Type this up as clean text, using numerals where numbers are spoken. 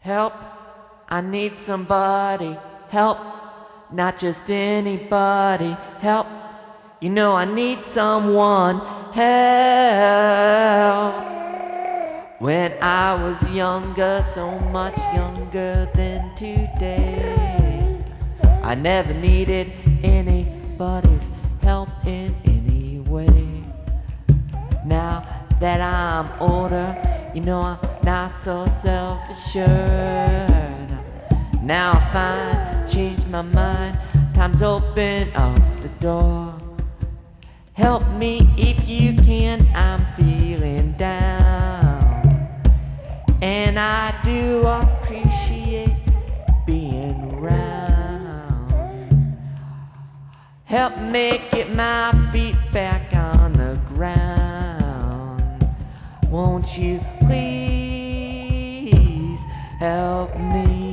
Help, I need somebody. Help, not just anybody. Help, you know I need someone. Help. When I was younger, so much younger than today, I never needed anybody's help in any way. Now that I'm older, you know I'm not so self-assured. Now I find, changed my mind, time's open up the door. Help me if you can, I'm feeling down, and I do appreciate being around. Help me get my feet back on the ground. Won't you please help me?